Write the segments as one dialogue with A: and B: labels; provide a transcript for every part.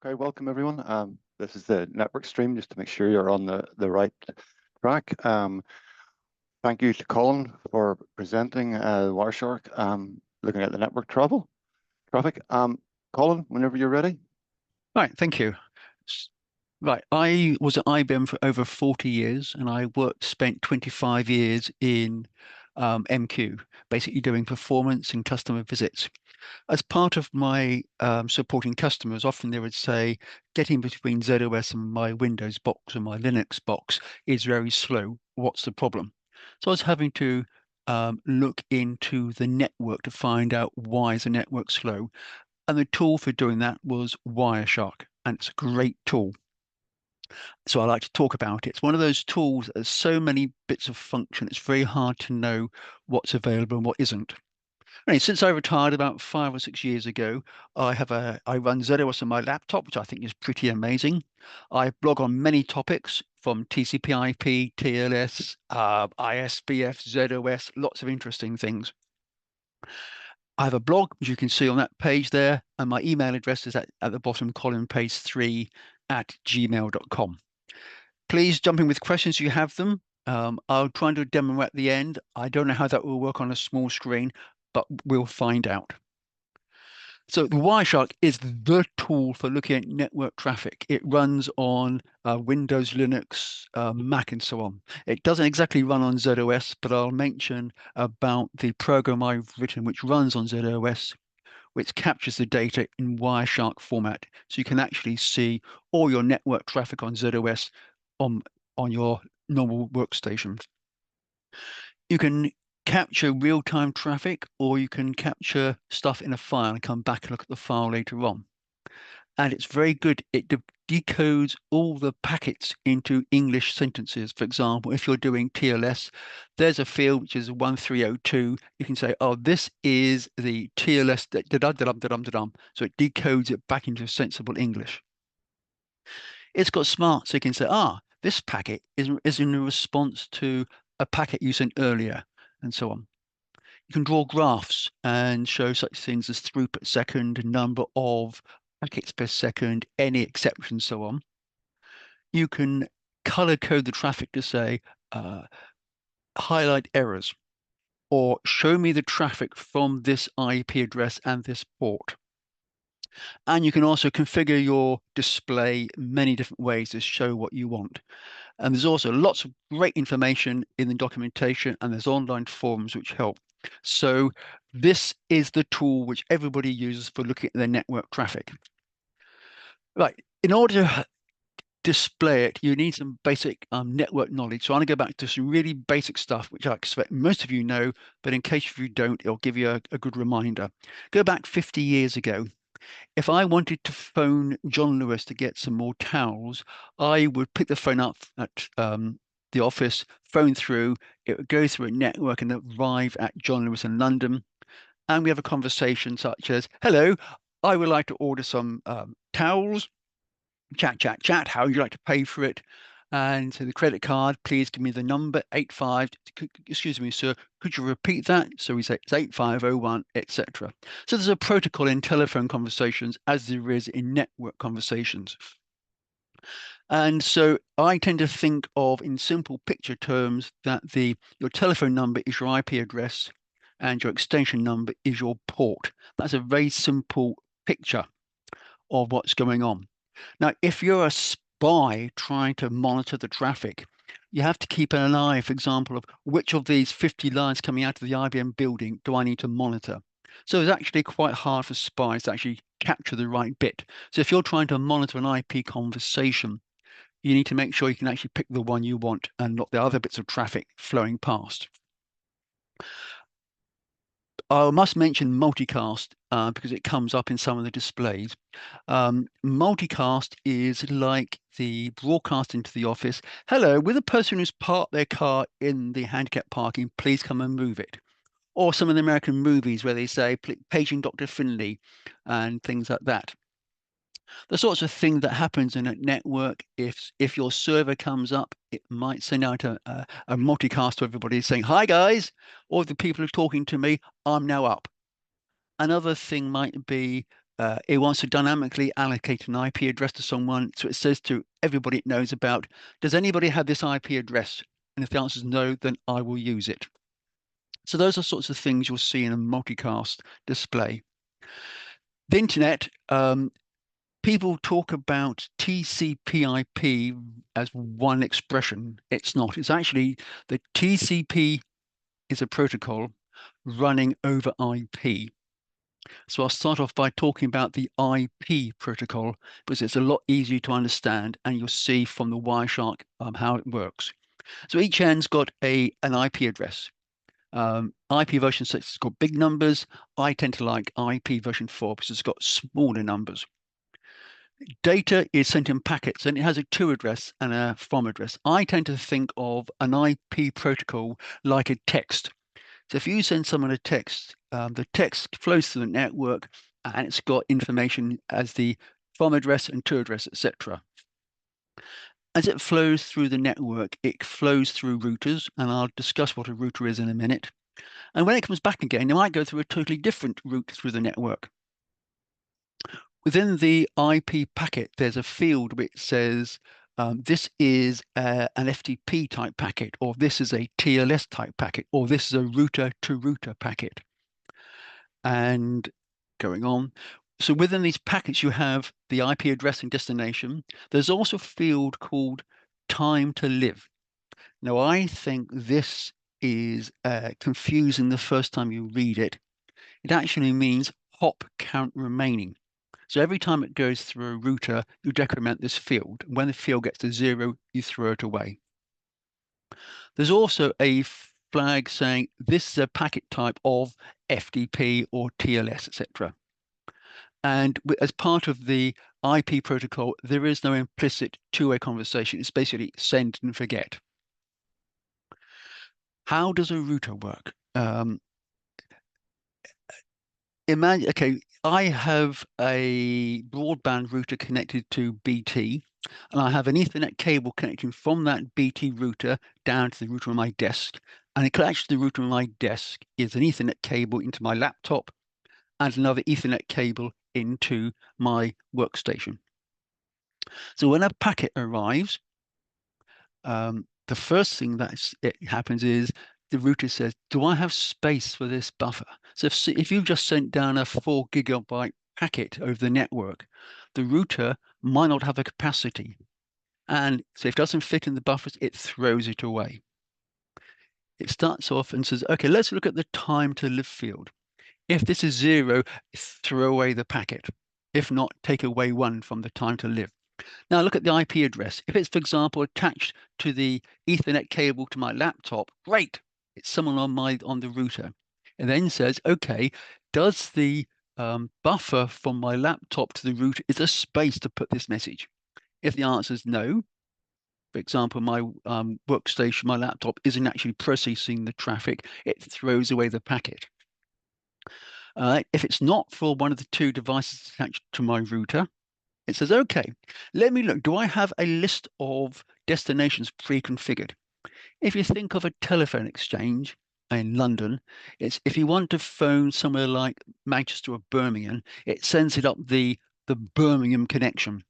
A: Okay, welcome everyone. This is the network stream, just to make sure you're on the right track. Thank you to Colin for presenting Wireshark, looking at the network traffic. Colin, whenever you're ready.
B: Right, thank you. Right, I was at IBM for over 40 years and I spent 25 years in MQ, basically doing performance and customer visits. As part of my supporting customers, often they would say, getting between ZOS and my Windows box or my Linux box is very slow. What's the problem? So I was having to look into the network to find out why is the network slow. And the tool for doing that was Wireshark, and it's a great tool. So I like to talk about it. It's one of those tools that has so many bits of function, it's very hard to know what's available and what isn't. Anyway, since I retired about 5 or 6 years ago, I run ZOS on my laptop, which I think is pretty amazing. I blog on many topics from TCP/IP, TLS, ISPF, ZOS, lots of interesting things. I have a blog, which you can see on that page there, and my email address is at the bottom column, page 3 @gmail.com. Please jump in with questions if you have them. I'll try and do a demo at the end. I don't know how that will work on a small screen, but we'll find out. So the Wireshark is the tool for looking at network traffic. It runs on Windows, Linux, Mac, and so on. It doesn't exactly run on ZOS, but I'll mention about the program I've written which runs on ZOS, which captures the data in Wireshark format. So you can actually see all your network traffic on ZOS on, on your normal workstation. You can capture real-time traffic, or you can capture stuff in a file and come back and look at the file later on. And it's very good. It decodes all the packets into English sentences. For example, if you're doing TLS, there's a field which is 1302. You can say, oh, this is the TLS, da-da-da-dum-da-dum-da-dum. So it decodes it back into sensible English. It's got smart, so you can say, this packet is in response to a packet you sent earlier, and so on. You can draw graphs and show such things as throughput second, number of packets per second, any exceptions, so on. You can color code the traffic to say, highlight errors, or show me the traffic from this IP address and this port. And you can also configure your display many different ways to show what you want. And there's also lots of great information in the documentation, and there's online forums which help. So this is the tool which everybody uses for looking at their network traffic. Right, in order to display it, you need some basic network knowledge. So I'm going to go back to some really basic stuff, which I expect most of you know, but in case you don't, it'll give you a good reminder. Go back 50 years ago. If I wanted to phone John Lewis to get some more towels, I would pick the phone up at the office, phone through, it would go through a network and arrive at John Lewis in London. And we have a conversation such as, hello, I would like to order some towels, chat, how would you like to pay for it? And so the credit card, please give me the number 85. Excuse me, sir, could you repeat that? So we say it's 8501, etc. So there's a protocol in telephone conversations as there is in network conversations. And so I tend to think of in simple picture terms that your telephone number is your IP address and your extension number is your port. That's a very simple picture of what's going on. Now, if you're a spy trying to monitor the traffic, you have to keep an eye, for example, of which of these 50 lines coming out of the IBM building do I need to monitor? So it's actually quite hard for spies to actually capture the right bit. So if you're trying to monitor an IP conversation, you need to make sure you can actually pick the one you want and not the other bits of traffic flowing past. I must mention multicast because it comes up in some of the displays. Multicast is like the broadcast into the office. Hello, with a person who's parked their car in the handicap parking, please come and move it. Or some of the American movies where they say, paging Dr. Finley and things like that. The sorts of thing that happens in a network, if your server comes up, it might send out a multicast to everybody saying, hi guys, all the people who are talking to me, I'm now up. Another thing might be it wants to dynamically allocate an IP address to someone. So it says to everybody it knows about, does anybody have this IP address? And if the answer is no, then I will use it. So those are sorts of things you'll see in a multicast display. The internet, people talk about TCP/IP as one expression. It's not. It's actually the TCP is a protocol running over IP. So I'll start off by talking about the IP protocol because it's a lot easier to understand, and you'll see from the Wireshark how it works. So each end's got an IP address. IP version 6 has got big numbers. I tend to like IP version 4 because it's got smaller numbers. Data is sent in packets and it has a to address and a from address. I tend to think of an IP protocol like a text. So if you send someone a text, the text flows through the network and it's got information as the from address and to address, etc. As it flows through the network, it flows through routers, and I'll discuss what a router is in a minute. And when it comes back again, it might go through a totally different route through the network. Within the IP packet, there's a field which says this is an FTP type packet, or this is a TLS type packet, or this is a router to router packet. And going on. So within these packets, you have the IP address and destination. There's also a field called time to live. Now, I think this is confusing the first time you read it. It actually means hop count remaining. So every time it goes through a router, you decrement this field. When the field gets to 0, you throw it away. There's also a flag saying this is a packet type of FTP or TLS, etc. And as part of the IP protocol, there is no implicit two-way conversation. It's basically send and forget. How does a router work? Imagine, okay, I have a broadband router connected to BT, and I have an Ethernet cable connecting from that BT router down to the router on my desk. And attached to the router on my desk is an Ethernet cable into my laptop and another Ethernet cable into my workstation. So when a packet arrives, the first thing that happens is the router says, do I have space for this buffer? So if you've just sent down a 4 gigabyte packet over the network, the router might not have the capacity. And so if it doesn't fit in the buffers, it throws it away. It starts off and says, okay, let's look at the time to live field. If this is 0, throw away the packet. If not, take away 1 from the time to live. Now look at the IP address. If it's, for example, attached to the Ethernet cable to my laptop, great. It's someone on the router. It then says, okay, does the buffer from my laptop to the router, is there space to put this message? If the answer is no, for example, my workstation, my laptop isn't actually processing the traffic, it throws away the packet. If it's not for one of the two devices attached to my router, it says, okay, let me look. Do I have a list of destinations pre-configured? If you think of a telephone exchange in London, it's if you want to phone somewhere like Manchester or Birmingham, it sends it up the Birmingham connection.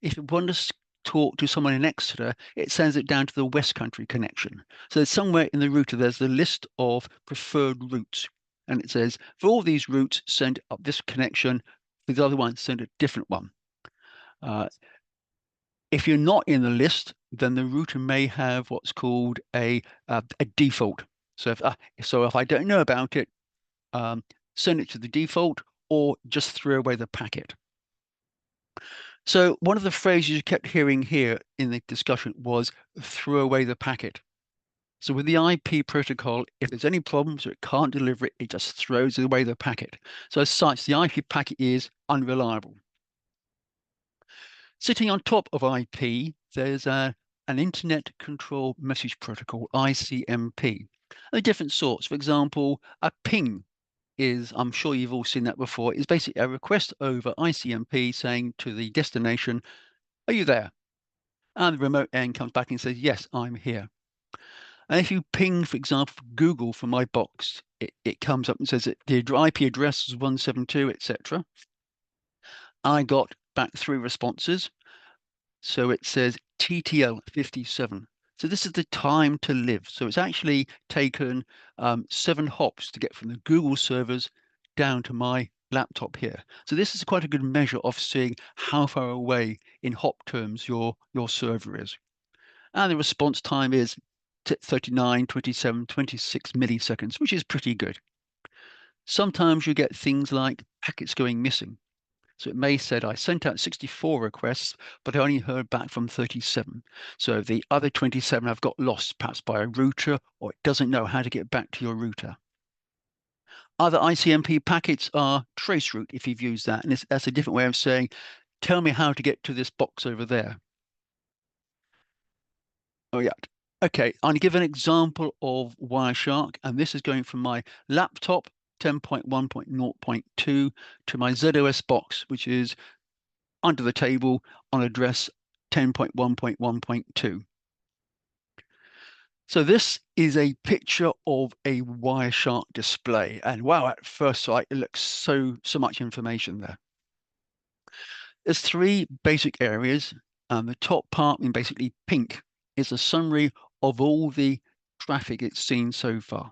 B: If you want to talk to someone in Exeter, it sends it down to the West Country connection. So somewhere in the router, there's the list of preferred routes. And it says, for all these routes, send up this connection. For the other one, send a different one. If you're not in the list, then the router may have what's called a default. So if I don't know about it, send it to the default or just throw away the packet. So one of the phrases you kept hearing here in the discussion was throw away the packet. So with the IP protocol, if there's any problems or it can't deliver it, it just throws away the packet. So as such, the IP packet is unreliable. Sitting on top of IP, there's an Internet Control Message Protocol, ICMP. There are different sorts. For example, a ping is, I'm sure you've all seen that before, is basically a request over ICMP saying to the destination, are you there? And the remote end comes back and says, yes, I'm here. And if you ping, for example, Google from my box, it comes up and says that the IP address is 172, etc. I got back 3 responses. So it says TTL 57. So this is the time to live. So it's actually taken 7 hops to get from the Google servers down to my laptop here. So this is quite a good measure of seeing how far away in hop terms your server is. And the response time is 39, 27, 26 milliseconds, which is pretty good. Sometimes you get things like packets going missing. So it may said I sent out 64 requests, but I only heard back from 37. So the other 27 have got lost, perhaps by a router, or it doesn't know how to get back to your router. Other ICMP packets are traceroute, if you've used that. And that's a different way of saying, tell me how to get to this box over there. Oh, yeah. Okay, I'm going to give an example of Wireshark, and this is going from my laptop 10.1.0.2 to my ZOS box, which is under the table on address 10.1.1.2. So this is a picture of a Wireshark display. And wow, at first sight, it looks so much information there. There's 3 basic areas. The top part, in basically pink, is a summary of all the traffic it's seen so far.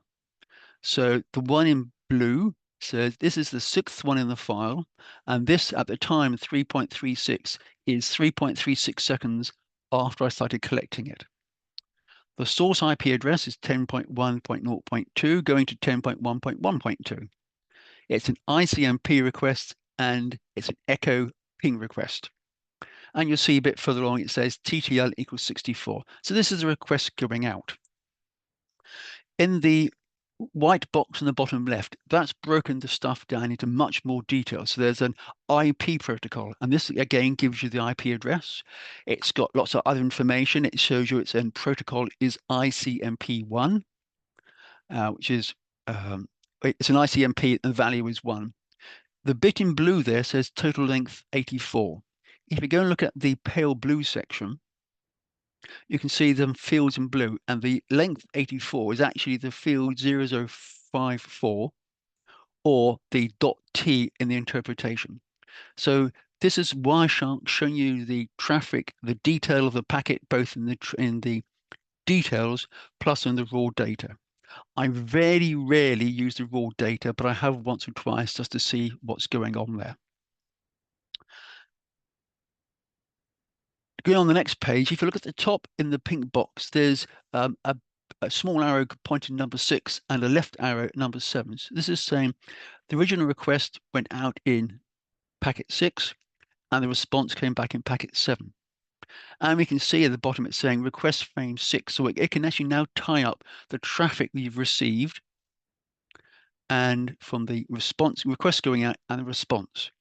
B: So the one in blue says this is the 6th one in the file, and this at the time 3.36 is 3.36 seconds after I started collecting it. The source IP address is 10.1.0.2 going to 10.1.1.2. It's an ICMP request and it's an echo ping request. And you'll see a bit further along it says TTL equals 64. So this is a request going out. In the white box in the bottom left, that's broken the stuff down into much more detail. So there's an IP protocol, and this again gives you the IP address. It's got lots of other information. It shows you its end protocol is ICMP1, which is it's an ICMP, the value is 1. The bit in blue there says total length 84. If you go and look at the pale blue section, you can see them fields in blue, and the length 84 is actually the field 0054 or the .t in the interpretation. So this is Wireshark showing you the traffic, the detail of the packet, both in the details plus in the raw data. I very rarely use the raw data, but I have once or twice just to see what's going on there. Going on the next page, if you look at the top in the pink box, there's a small arrow pointing number 6 and a left arrow number 7. So this is saying the original request went out in packet 6 and the response came back in packet 7. And we can see at the bottom it's saying request frame 6. So it can actually now tie up the traffic that you've received and from the response request going out and the response.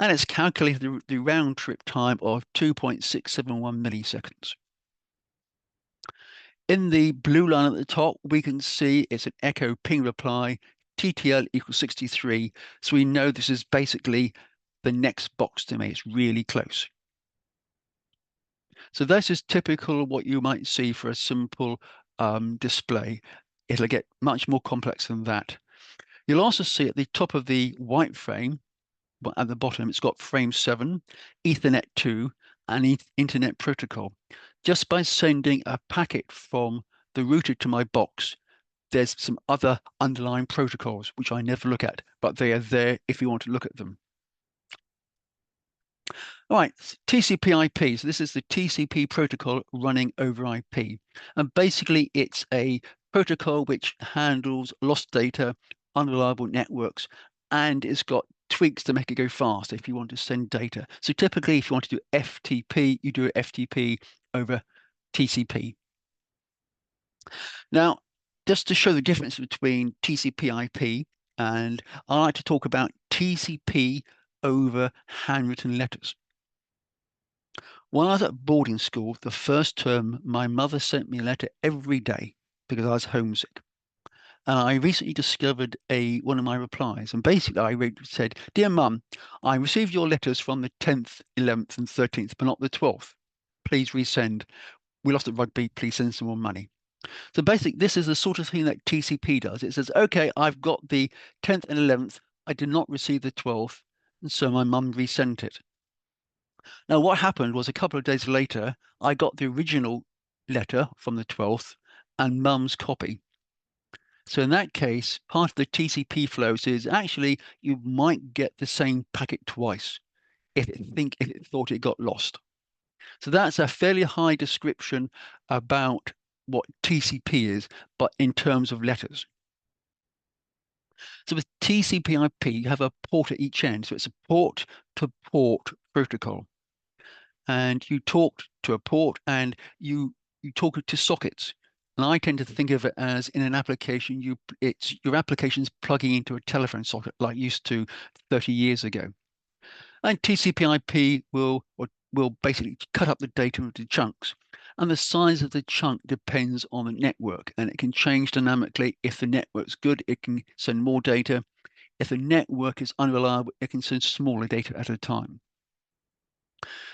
B: And it's calculated the round trip time of 2.671 milliseconds. In the blue line at the top, we can see it's an echo ping reply, TTL equals 63. So we know this is basically the next box to me. It's really close. So this is typical of what you might see for a simple display. It'll get much more complex than that. You'll also see at the top of the white frame, but at the bottom, it's got frame 7, Ethernet 2, and Internet Protocol. Just by sending a packet from the router to my box, there's some other underlying protocols, which I never look at, but they are there if you want to look at them. All right, TCP/IP. So this is the TCP protocol running over IP. And basically, it's a protocol which handles lost data, unreliable networks, and it's got tweaks to make it go fast if you want to send data. So typically, if you want to do FTP, you do FTP over TCP. Now, just to show the difference between TCP/IP, and I like to talk about TCP over handwritten letters. When I was at boarding school, the first term, my mother sent me a letter every day because I was homesick. And I recently discovered one of my replies. And basically, I said, "Dear Mum, I received your letters from the 10th, 11th, and 13th, but not the 12th. Please resend. We lost at rugby. Please send some more money." So basically, this is the sort of thing that TCP does. It says, "Okay, I've got the 10th and 11th. I did not receive the 12th. And so my mum resent it. Now, what happened was a couple of days later, I got the original letter from the 12th and mum's copy. So in that case, part of the TCP flows is actually you might get the same packet twice if it thought it got lost. So that's a fairly high description about what TCP is, but in terms of letters. So with TCP/IP, you have a port at each end. So it's a port-to-port protocol. And you talk to a port and you talk to sockets. And I tend to think of it as in an application, your application's plugging into a telephone socket like used to 30 years ago. And TCP/IP will basically cut up the data into chunks. And the size of the chunk depends on the network, and it can change dynamically. If the network's good, it can send more data. If the network is unreliable, it can send smaller data at a time.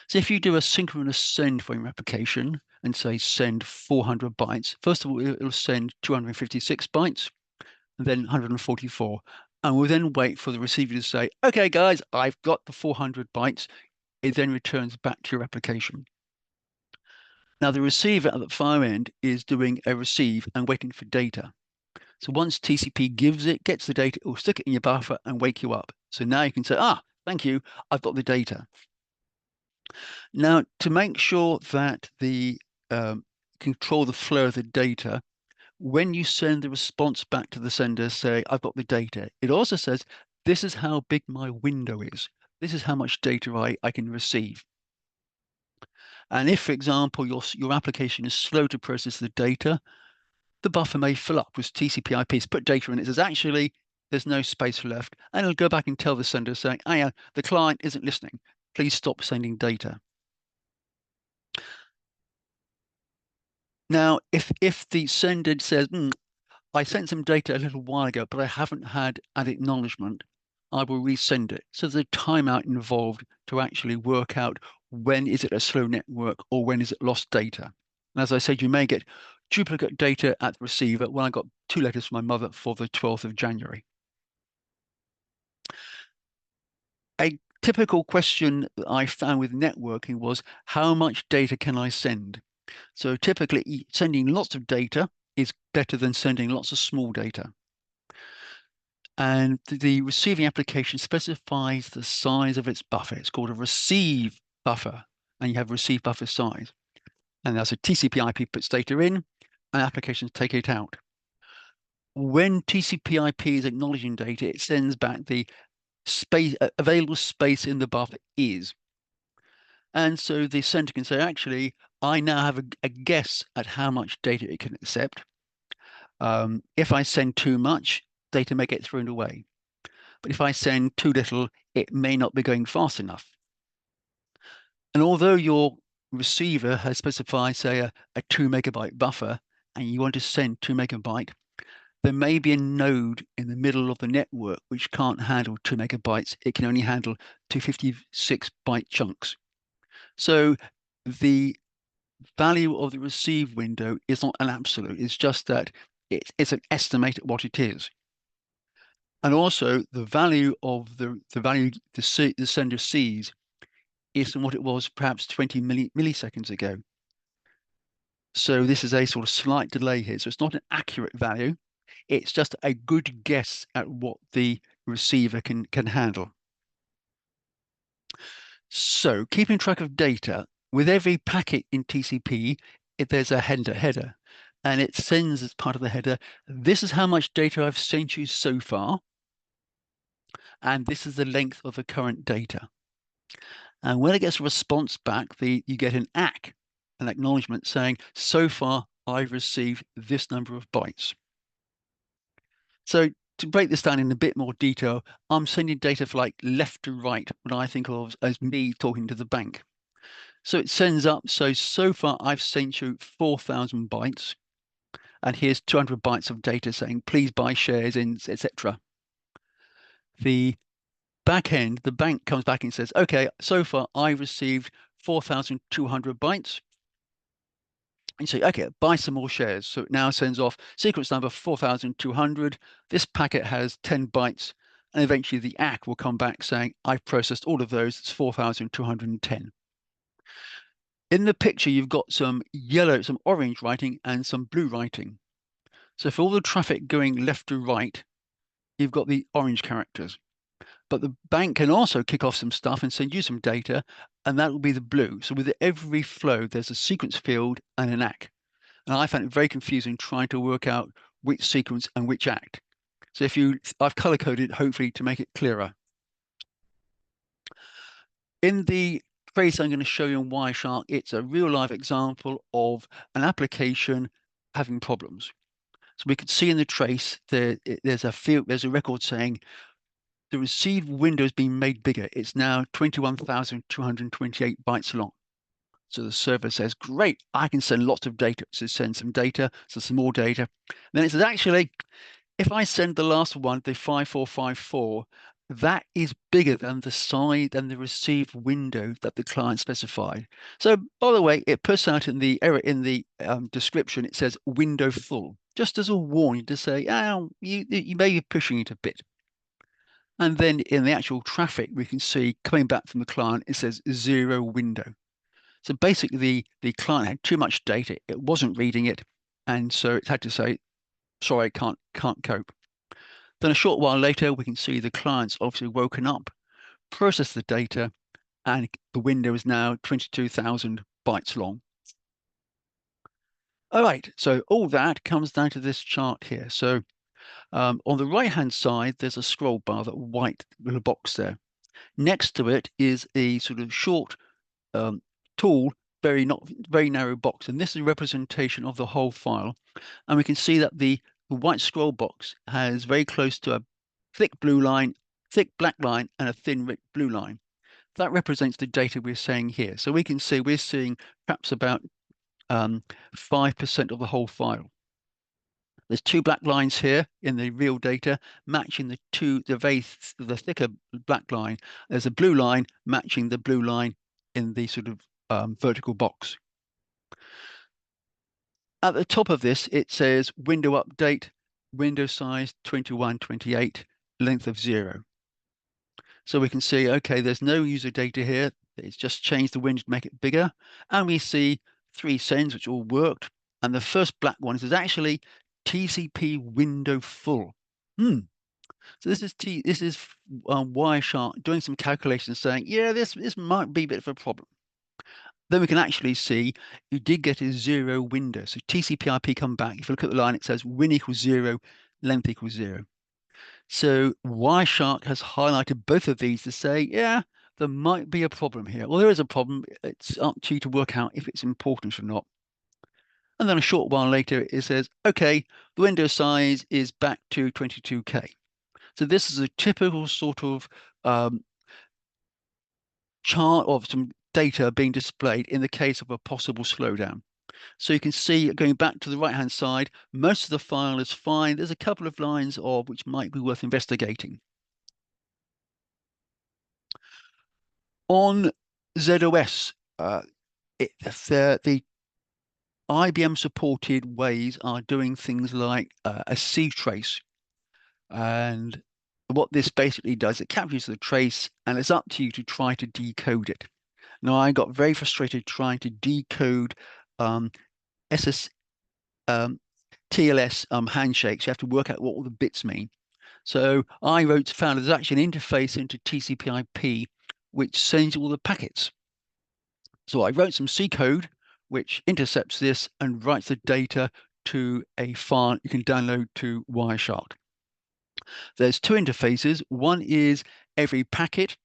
B: So if you do a synchronous send for your application and say send 400 bytes, first of all, it'll send 256 bytes, and then 144. And we'll then wait for the receiver to say, okay, guys, I've got the 400 bytes. It then returns back to your application. Now, the receiver at the far end is doing a receive and waiting for data. So once TCP gets the data, it will stick it in your buffer and wake you up. So now you can say, thank you, I've got the data. Now, to make sure that the control the flow of the data, when you send the response back to the sender, say, I've got the data, it also says, this is how big my window is. This is how much data I can receive. And if, for example, your application is slow to process the data, the buffer may fill up with TCP/IPs, put data in it, says, actually, there's no space left. And it'll go back and tell the sender saying, oh yeah, the client isn't listening. Please stop sending data. Now, if the sender says, I sent some data a little while ago, but I haven't had an acknowledgement, I will resend it. So there's a timeout involved to actually work out when is it a slow network or when is it lost data. And as I said, you may get duplicate data at the receiver. When I got 2 letters from my mother for the 12th of January. A typical question that I found with networking was, how much data can I send? So typically sending lots of data is better than sending lots of small data. And the receiving application specifies the size of its buffer. It's called a receive buffer, and you have receive buffer size. And as a TCP/IP puts data in, and applications take it out. When TCP/IP is acknowledging data, it sends back the space available space in the buffer is. And so the sender can say, actually, I now have a guess at how much data it can accept. If I send too much, data may get thrown away. But if I send too little, it may not be going fast enough. And although your receiver has specified, say, a 2 megabyte buffer, and you want to send 2 megabyte, there may be a node in the middle of the network which can't handle 2 megabytes. It can only handle 256 byte chunks. So the value of the receive window is not an absolute. It's just that it's an estimate of what it is. And also the value of the value the sender sees is what it was perhaps 20 milliseconds ago. So this is a sort of slight delay here. So it's not an accurate value. It's just a good guess at what the receiver can handle. So keeping track of data, with every packet in TCP, there's a header, and it sends as part of the header, this is how much data I've sent you so far, and this is the length of the current data. And when it gets a response back, you get an ACK, an acknowledgement saying, so far I've received this number of bytes. So to break this down in a bit more detail, I'm sending data for like left to right, what I think of as me talking to the bank. So it sends up, so far I've sent you 4,000 bytes, and here's 200 bytes of data saying, please buy shares in, etc. The back end, the bank comes back and says, okay, so far I received 4,200 bytes. And you say, okay, buy some more shares. So it now sends off sequence number 4,200. This packet has 10 bytes. And eventually the ACK will come back saying, I've processed all of those, it's 4,210. In the picture, you've got some yellow, some orange writing and some blue writing. So for all the traffic going left to right, you've got the orange characters. But the bank can also kick off some stuff and send you some data, and that will be the blue. So with every flow, there's a sequence field and an ACK. And I found it very confusing trying to work out which sequence and which ACK. So I've color coded hopefully to make it clearer. In the trace I'm going to show you on Wireshark, it's a real life example of an application having problems. So we could see in the trace there's a record saying the received window has been made bigger. It's now 21,228 bytes long. So the server says, great, I can send lots of data. So send some data, so some more data. And then it says, actually, if I send the last one, the 5454, that is bigger than the received window that the client specified. So by the way, it puts out in the error in the description, it says window full, just as a warning to say, oh, you may be pushing it a bit. And then in the actual traffic, we can see coming back from the client, it says 0 window. So basically, the client had too much data. It wasn't reading it. And so it had to say, sorry, can't cope. Then a short while later, we can see the client's obviously woken up, processed the data, and the window is now 22,000 bytes long. All right, so all that comes down to this chart here. So on the right-hand side, there's a scroll bar, that white little box there. Next to it is a sort of short, tall, not very narrow box, and this is a representation of the whole file. And we can see that the white scroll box has very close to a thick black line, and a thin blue line. That represents the data we're saying here. So we can see we're seeing perhaps about 5% of the whole file. There's two black lines here in the real data matching the thicker black line. There's a blue line matching the blue line in the sort of vertical box. At the top of this, it says window update, window size 2128, length of 0. So we can see, okay, there's no user data here. It's just changed the window to make it bigger. And we see 3 sends, which all worked. And the first black one is actually TCP window full. So this is Wireshark doing some calculations saying, yeah, this might be a bit of a problem. Then we can actually see you did get a 0 window. So TCP IP come back. If you look at the line, it says win equals 0, length equals 0. So Wireshark has highlighted both of these to say, yeah, there might be a problem here. Well, there is a problem. It's up to you to work out if it's important or not. And then a short while later, it says, okay, the window size is back to 22K. So this is a typical sort of chart of some data being displayed in the case of a possible slowdown. So you can see going back to the right-hand side, most of the file is fine. There's a couple of lines of which might be worth investigating. On ZOS, the IBM supported ways are doing things like a C trace. And what this basically does, it captures the trace and it's up to you to try to decode it. Now, I got very frustrated trying to decode TLS handshakes. You have to work out what all the bits mean. So I found there's actually an interface into TCP/IP which sends all the packets. So I wrote some C code which intercepts this and writes the data to a file you can download to Wireshark. There's 2 interfaces. One is every packet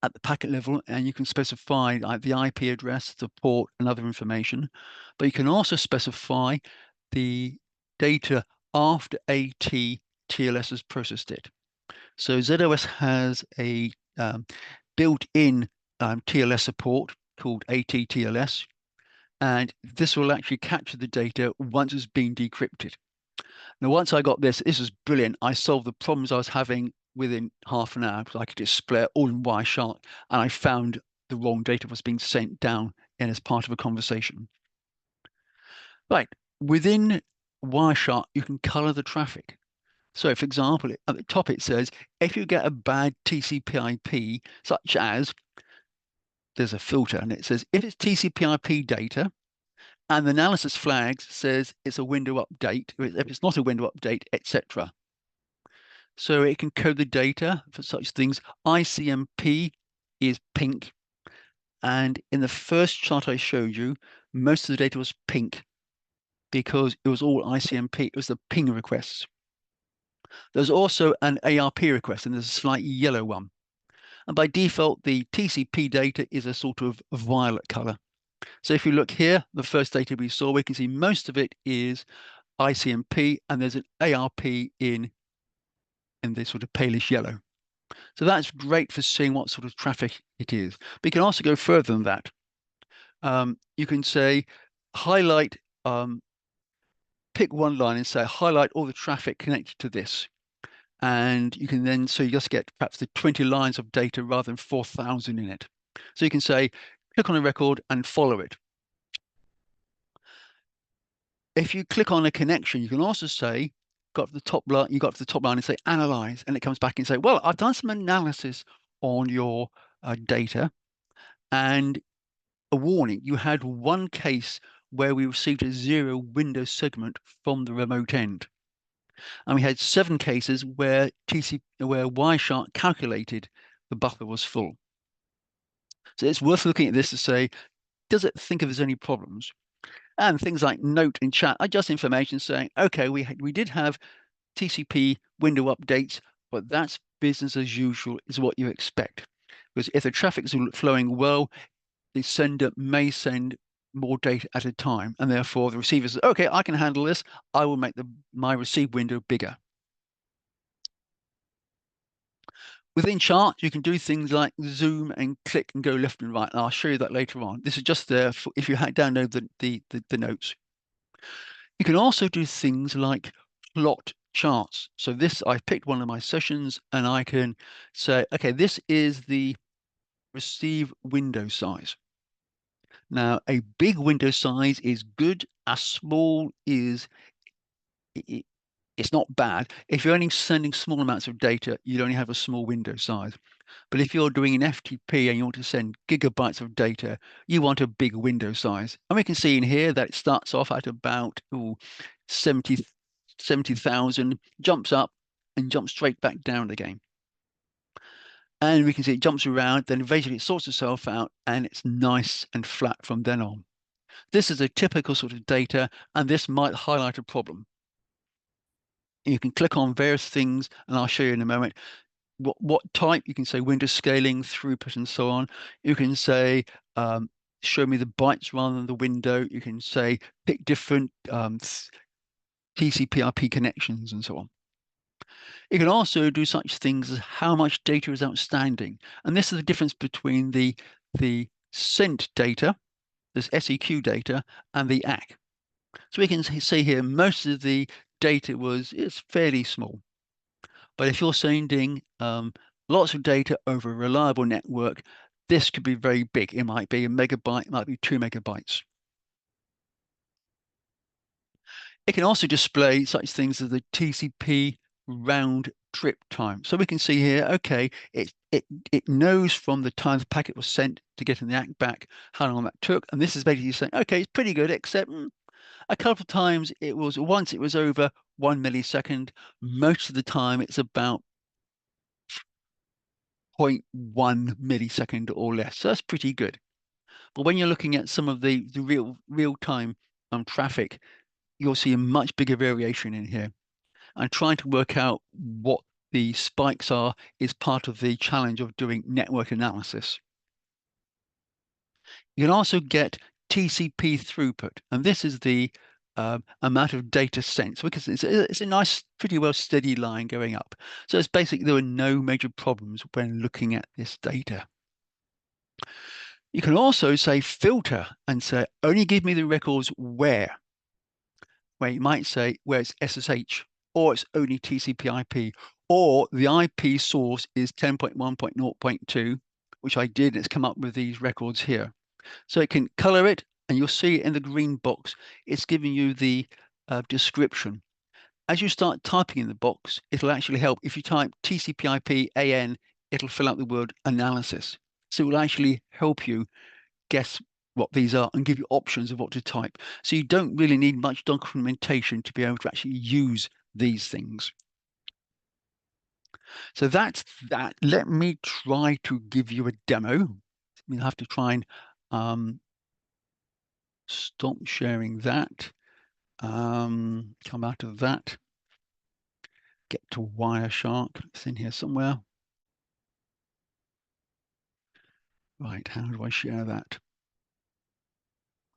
B: at the packet level, and you can specify like the IP address, the port, and other information. But you can also specify the data after AT TLS has processed it. So ZOS has a built-in TLS support called AT TLS, and this will actually capture the data once it's been decrypted. Now, once I got this is brilliant. I solved the problems I was having within half an hour because I could display it all in Wireshark, and I found the wrong data was being sent down in as part of a conversation. Right, within Wireshark, you can color the traffic. So, for example, at the top it says, if you get a bad TCP/IP, such as there's a filter and it says, if it's TCP/IP data and the analysis flags says it's a window update, if it's not a window update, etc. So it can code the data for such things. ICMP is pink. And in the first chart I showed you, most of the data was pink because it was all ICMP. It was the ping requests. There's also an ARP request, and there's a slight yellow one. And by default, the TCP data is a sort of violet color. So if you look here, the first data we saw, we can see most of it is ICMP, and there's an ARP in this sort of palish yellow. So that's great for seeing what sort of traffic it is. But you can also go further than that. You can say highlight, pick one line and say highlight all the traffic connected to this. And you can then, so you just get perhaps the 20 lines of data rather than 4,000 in it. So you can say, click on a record and follow it. If you click on a connection, you can also say, got to the top line, you got to the top line and say analyze, and it comes back and say, well, I've done some analysis on your data, and a warning, you had one case where we received a 0 window segment from the remote end. And we had 7 cases where Wireshark calculated the buffer was full. So it's worth looking at this to say, does it think if there's any problems? And things like note and chat are just information saying, okay, we did have TCP window updates, but that's business as usual is what you expect. Because if the traffic is flowing well, the sender may send more data at a time, and therefore the receiver says, okay, I can handle this. I will make my receive window bigger. Within charts, you can do things like zoom and click and go left and right. And I'll show you that later on. This is just there for if you download the notes. You can also do things like plot charts. So this, I picked one of my sessions and I can say, okay, this is the receive window size. Now, a big window size is good. A small is, it's not bad. If you're only sending small amounts of data, you'd only have a small window size. But if you're doing an FTP and you want to send gigabytes of data, you want a big window size. And we can see in here that it starts off at about 70,000, jumps up and jumps straight back down again. And we can see it jumps around, then eventually it sorts itself out and it's nice and flat from then on. This is a typical sort of data, and this might highlight a problem. You can click on various things, and I'll show you in a moment what type. You can say window scaling, throughput, and so on. You can say show me the bytes rather than the window. You can say pick different TCP/IP connections and so on. You can also do such things as how much data is outstanding, and this is the difference between the sent data, this SEQ data, and the ACK. So we can see here most of the data is fairly small. But if you're sending lots of data over a reliable network, this could be very big. It might be a megabyte, it might be 2 megabytes. It can also display such things as the TCP round trip time. So we can see here, okay, it knows from the time the packet was sent to getting the ACK back how long that took. And this is basically saying, okay, it's pretty good, except a couple of times once it was over 1 millisecond. Most of the time it's about 0.1 millisecond or less. So that's pretty good. But when you're looking at some of the real time traffic, you'll see a much bigger variation in here. And trying to work out what the spikes are is part of the challenge of doing network analysis. You can also get TCP throughput, and this is the amount of data sent. So it's a nice, pretty well steady line going up. So it's basically there were no major problems when looking at this data. You can also say filter and say only give me the records where you might say where it's SSH or it's only TCP/IP or the IP source is 10.1.0.2, which I did. It's come up with these records here. So it can color it, and you'll see it in the green box. It's giving you the description. as you start typing in the box, it'll actually help. If you type TCP/IP AN, it'll fill out the word analysis. So it will actually help you guess what these are and give you options of what to type. So you don't really need much documentation to be able to actually use these things. So that's that. Let me try to give you a demo. We'll have to try and stop sharing that. Come out of that. Get to Wireshark. It's in here somewhere. Right, how do I share that?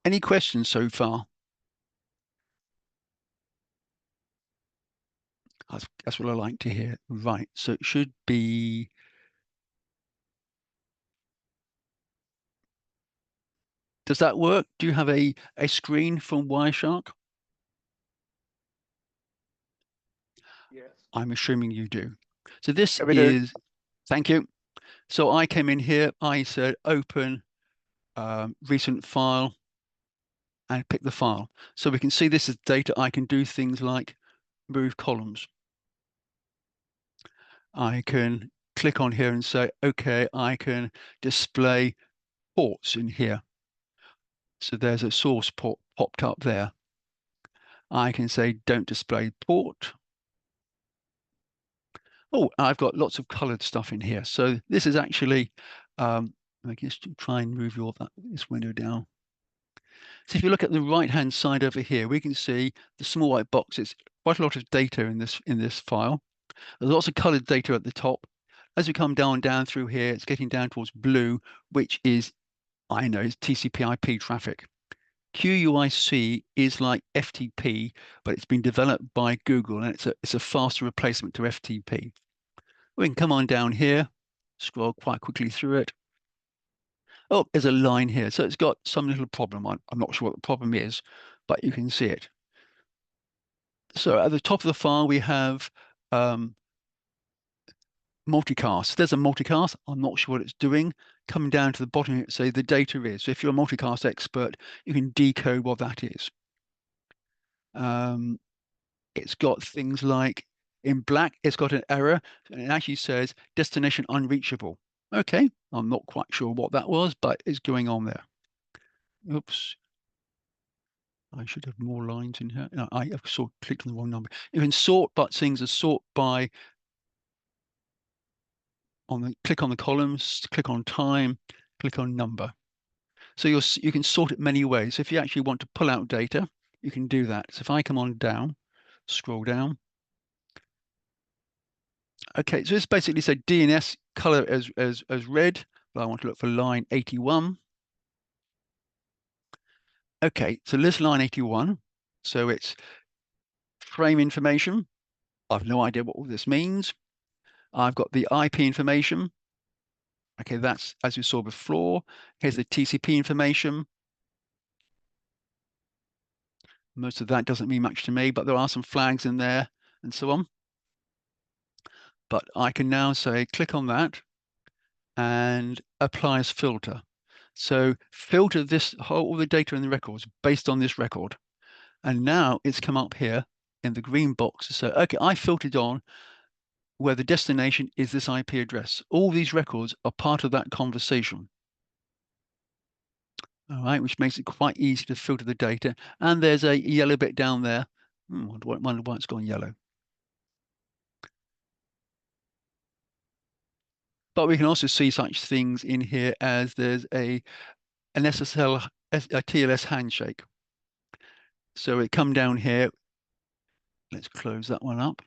B: Any questions so far? That's what I like to hear. Right, so it should be. Does that work? Do you have a screen from Wireshark?
A: Yes.
B: I'm assuming you do. So this
A: Yeah, we do.
B: is, thank you. So I came in here, I said open recent file and pick the file. So we can see this is data. I can do things like move columns. I can click on here and say, okay, I can display ports in here. So there's a source port popped up there. I can say, don't display port. Oh, I've got lots of colored stuff in here. So this is actually, I guess to try and move this window down. So if you look at the right-hand side over here, we can see the small white box. It's quite a lot of data in this file. There's lots of colored data at the top. As we come down through here, it's getting down towards blue, which is, I know, is TCP/IP traffic. QUIC is like FTP, but it's been developed by Google, and it's a faster replacement to FTP. We can come on down here, scroll quite quickly through it. Oh, there's a line here. So it's got some little problem. I'm not sure what the problem is, but you can see it. So at the top of the file, we have multicast. There's a multicast. I'm not sure what it's doing. Coming down to the bottom, it say the data is. So if you're a multicast expert, you can decode what that is. It's got things like in black, it's got an error, and it actually says destination unreachable. Okay, I'm not quite sure what that was, but it's going on there. Oops. I should have more lines in here. No, I clicked on the wrong number. You can sort, but things are sort by click on the columns, click on time, click on number. So you can sort it many ways. So if you actually want to pull out data, you can do that. So if I come on down, scroll down. Okay, so this basically said DNS color as red, but I want to look for line 81. Okay, so this line 81. So it's frame information. I've no idea what all this means. I've got the IP information. Okay, that's as you saw before. Here's the TCP information. Most of that doesn't mean much to me, but there are some flags in there and so on. But I can now say, click on that and apply as filter. So filter all the data in the records based on this record. And now it's come up here in the green box. So, okay, I filtered on where the destination is this IP address. All these records are part of that conversation. All right, which makes it quite easy to filter the data. And there's a yellow bit down there. I wonder why it's gone yellow. But we can also see such things in here as there's an SSL, a TLS handshake. So we come down here. Let's close that one up.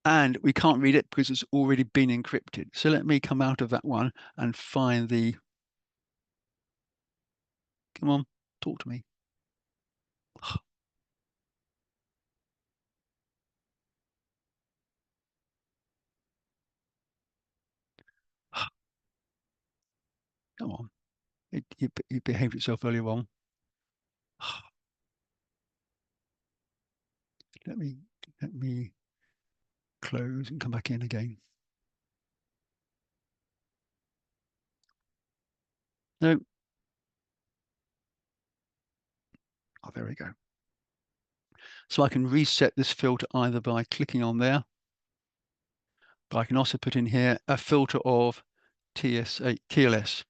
B: And we can't read it because it's already been encrypted. So let me come out of that one and find the, come on, talk to me. Come on, it behaved itself earlier on. Let me close and come back in again. No. Oh, there we go. So I can reset this filter either by clicking on there, but I can also put in here a filter of TLS.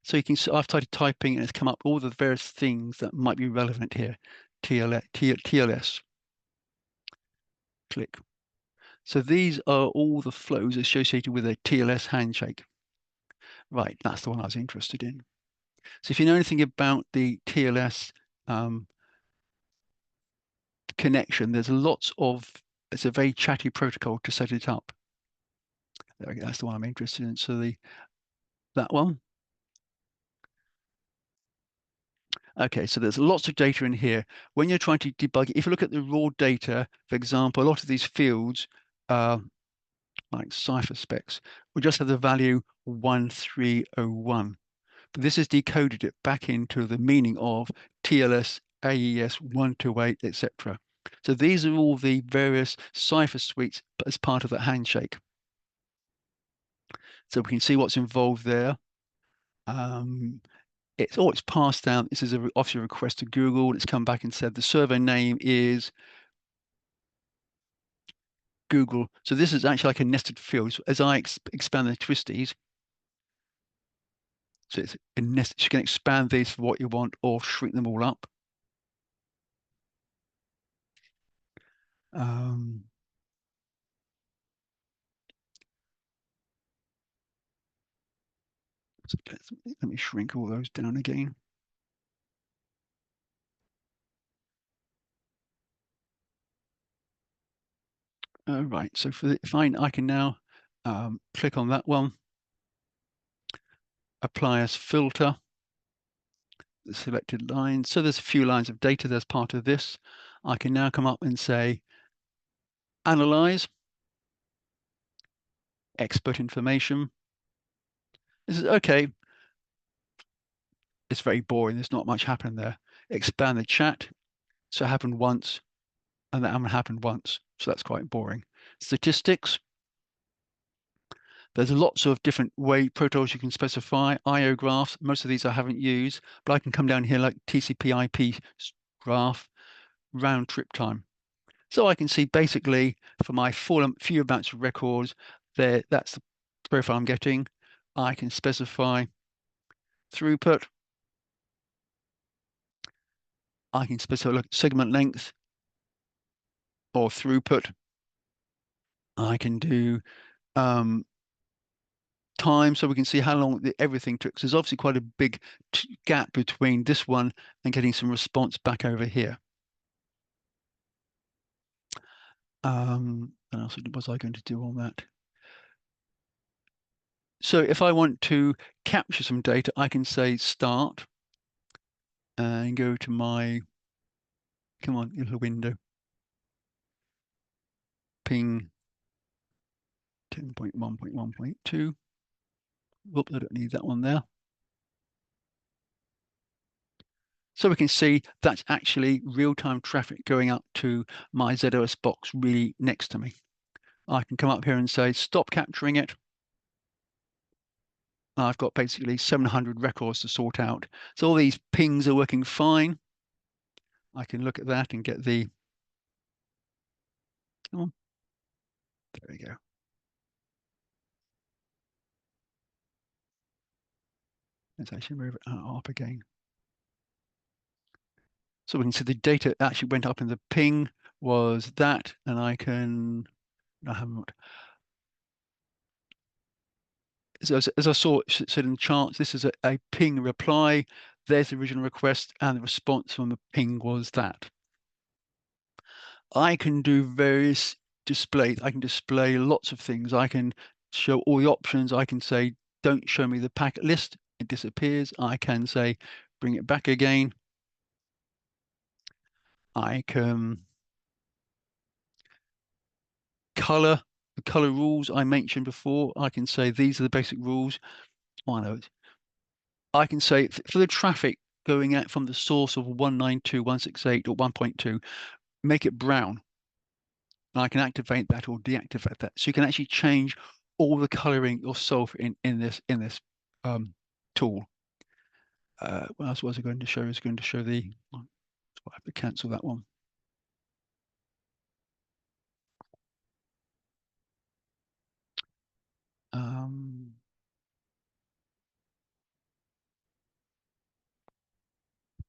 B: So you can see I've started typing and it's come up all the various things that might be relevant here. TLS. Click. So these are all the flows associated with a TLS handshake. Right, that's the one I was interested in. So if you know anything about the TLS connection, it's a very chatty protocol to set it up. There we go, that's the one I'm interested in. So that one. Okay, so there's lots of data in here. When you're trying to debug it, if you look at the raw data, for example, a lot of these fields, like cipher specs, will just have the value 1301. But this has decoded it back into the meaning of TLS, AES 128, etc. So these are all the various cipher suites as part of that handshake. So we can see what's involved there. It's passed down. This is obviously a request to Google. It's come back and said the server name is Google. So this is actually like a nested field. So as I expand the twisties, so it's a nested, you can expand these for what you want or shrink them all up. So let me shrink all those down again. Right, so fine, I can now click on that one, apply as filter, the selected lines. So there's a few lines of data that's part of this. I can now come up and say, analyze, expert information. This is okay. It's very boring. There's not much happening there. Expand the chat. So it happened once, and that happened once. So that's quite boring. Statistics. There's lots of different protocols you can specify. IO graphs, most of these I haven't used, but I can come down here like TCP/IP graph, round trip time. So I can see basically for my few amounts of records, that's the profile I'm getting. I can specify throughput. I can specify segment length or throughput. I can do time so we can see how long everything took. So there's obviously quite a big gap between this one and getting some response back over here. What else was I going to do on that? So if I want to capture some data, I can say start and go to my, come on, little window, ping 10.1.1.2. Whoops, I don't need that one there. So we can see that's actually real-time traffic going up to my ZOS box really next to me. I can come up here and say, stop capturing it. I've got basically 700 records to sort out. So all these pings are working fine. I can look at that and get the, oh, there we go. Let's actually move it up again. So we can see the data actually went up in the ping was that, and I haven't. As I saw it said in the charts, this is a ping reply. There's the original request, and the response from the ping was that. I can do various displays. I can display lots of things. I can show all the options. I can say, don't show me the packet list. It disappears. I can say, bring it back again. I can color the color rules I mentioned before. I can say these are the basic rules. Oh, I know it. I can say for the traffic going out from the source of 192.168 or 1.2, make it brown. And I can activate that or deactivate that. So you can actually change all the coloring yourself in this tool. what else was I going to show? I was going to show the, I have to cancel that one.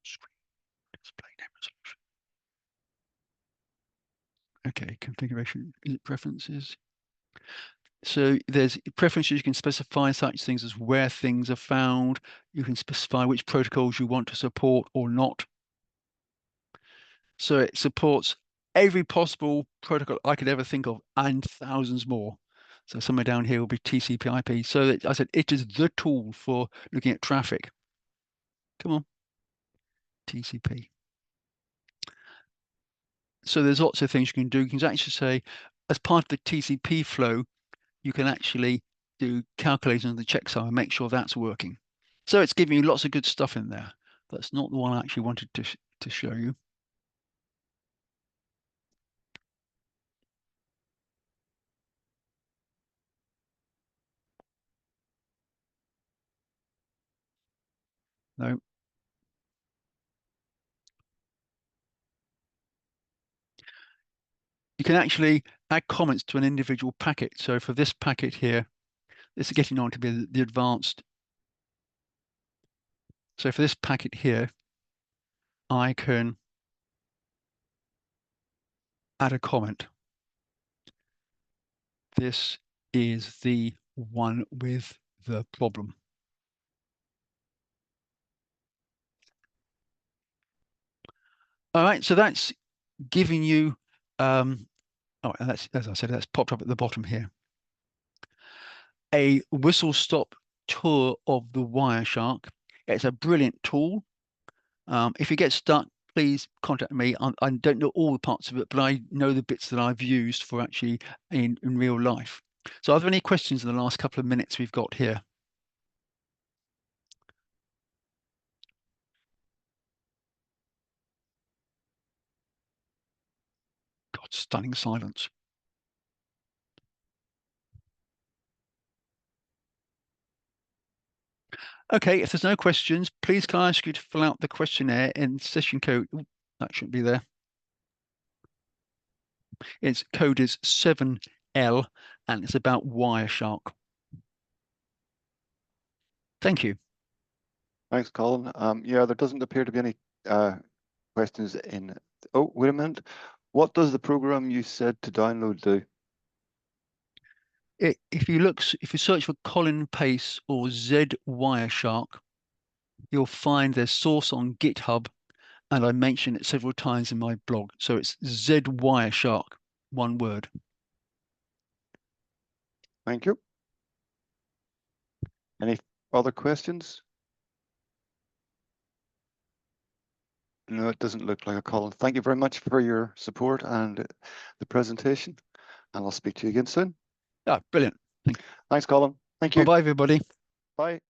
B: Screen display name resolution. Okay, configuration preferences. So there's preferences you can specify, such things as where things are found. You can specify which protocols you want to support or not. So it supports every possible protocol I could ever think of and thousands more. So somewhere down here will be TCP/IP. So I said it is the tool for looking at traffic. Come on, TCP. So there's lots of things you can do. You can actually say, as part of the TCP flow, you can actually do calculations on the checksum and make sure that's working. So it's giving you lots of good stuff in there. That's not the one I actually wanted to show you. No. You can actually add comments to an individual packet. So for this packet here, this is getting on to be the advanced. So for this packet here, I can add a comment. This is the one with the problem. All right, so that's giving you, oh, and that's, as I said, that's popped up at the bottom here. A whistle-stop tour of the Wireshark. It's a brilliant tool. If you get stuck, please contact me. I don't know all the parts of it, but I know the bits that I've used for actually in real life. So are there any questions in the last couple of minutes we've got here? God, stunning silence. Okay, if there's no questions, please can I ask you to fill out the questionnaire in session code. Ooh, that shouldn't be there. Its code is 7L and it's about Wireshark. Thank you.
A: Thanks, Colin. Yeah, there doesn't appear to be any questions in. Oh, wait a minute. What does the program you said to download do?
B: If you search for Colin Pace or Z Wireshark, you'll find their source on GitHub, and I mention it several times in my blog. So it's Z Wireshark, one word.
A: Thank you. Any other questions? No, it doesn't look like a Colin. Thank you very much for your support and the presentation, and I'll speak to you again soon.
B: Ah, brilliant.
A: Thanks, Colin. Thank you.
B: Bye-bye, everybody.
A: Bye.